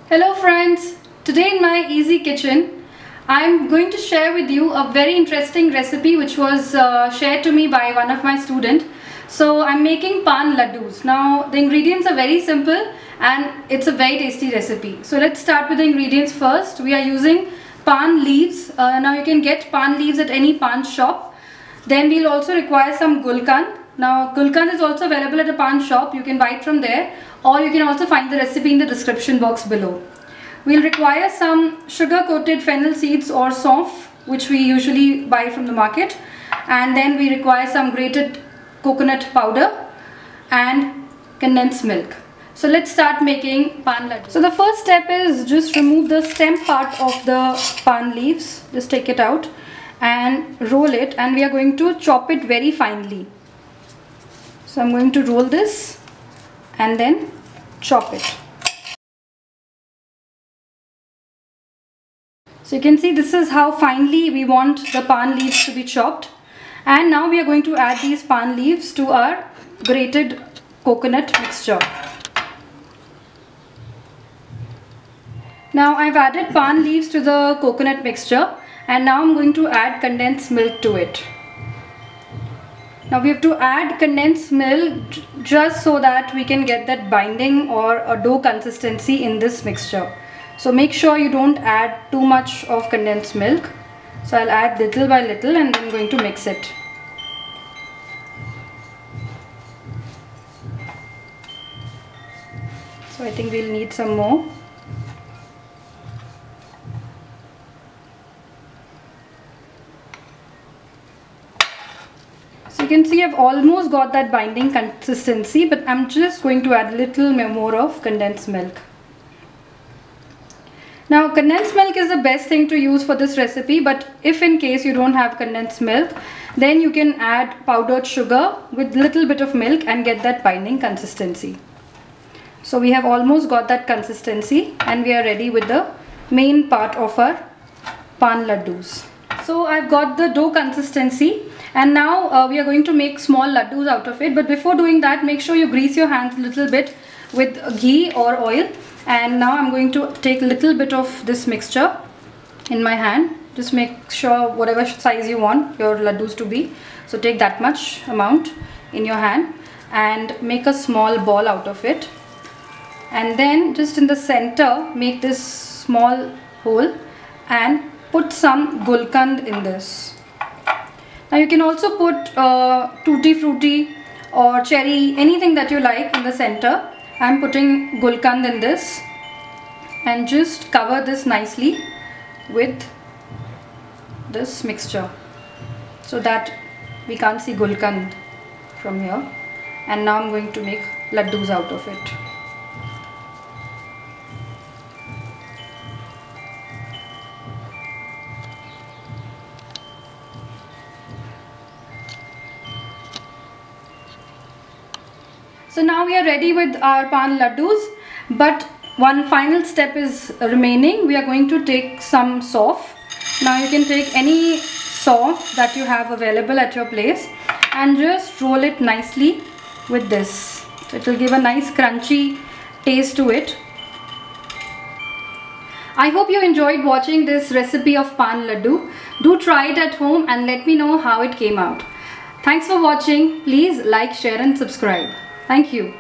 Hello friends, today in my easy kitchen I'm going to share with you a very interesting recipe which was shared to me by one of my students. So I'm making Paan laddoos. Now the ingredients are very simple and it's a very tasty recipe. So let's start with the ingredients first. We are using Paan leaves. Now you can get Paan leaves at any Paan shop. Then we'll also require some Gulkand. Now Gulkand is also available at a Paan shop. You can buy it from there, or you can also find the recipe in the description box below. We'll require some sugar coated fennel seeds or saunf, which we usually buy from the market, and then we require some grated coconut powder and condensed milk. So let's start making Paan laddu. So the first step is just remove the stem part of the Paan leaves. Just take it out and roll it, and we are going to chop it very finely. So I'm going to roll this and then chop it. So you can see this is how finely we want the Paan leaves to be chopped. And now we are going to add these Paan leaves to our grated coconut mixture. Now I've added Paan leaves to the coconut mixture, and now I'm going to add condensed milk to it. Now we have to add condensed milk just so that we can get that binding or a dough consistency in this mixture. So make sure you don't add too much of condensed milk. So I'll add little by little and then I'm going to mix it. So I think we'll need some more. So you can see I've almost got that binding consistency, but I'm just going to add a little more of condensed milk. Now condensed milk is the best thing to use for this recipe, but if in case you don't have condensed milk, then you can add powdered sugar with little bit of milk and get that binding consistency. So we have almost got that consistency and we are ready with the main part of our Paan laddoos. So I've got the dough consistency, and now we are going to make small laddoos out of it. But before doing that, make sure you grease your hands a little bit with ghee or oil. And now I'm going to take a little bit of this mixture in my hand. Just make sure whatever size you want your laddoos to be. So take that much amount in your hand and make a small ball out of it. And then just in the center, make this small hole and put some Gulkand in this. Now you can also put tutti frutti or cherry, anything that you like in the center. I'm putting Gulkand in this and just cover this nicely with this mixture so that we can't see Gulkand from here. And now I'm going to make laddoos out of it. So now we are ready with our Paan laddoos, but one final step is remaining. We are going to take some saunf. Now you can take any saunf that you have available at your place and just roll it nicely with this. So it will give a nice crunchy taste to it. I hope you enjoyed watching this recipe of Paan laddu. Do try it at home and let me know how it came out. Thanks for watching. Please like, share and subscribe. Thank you.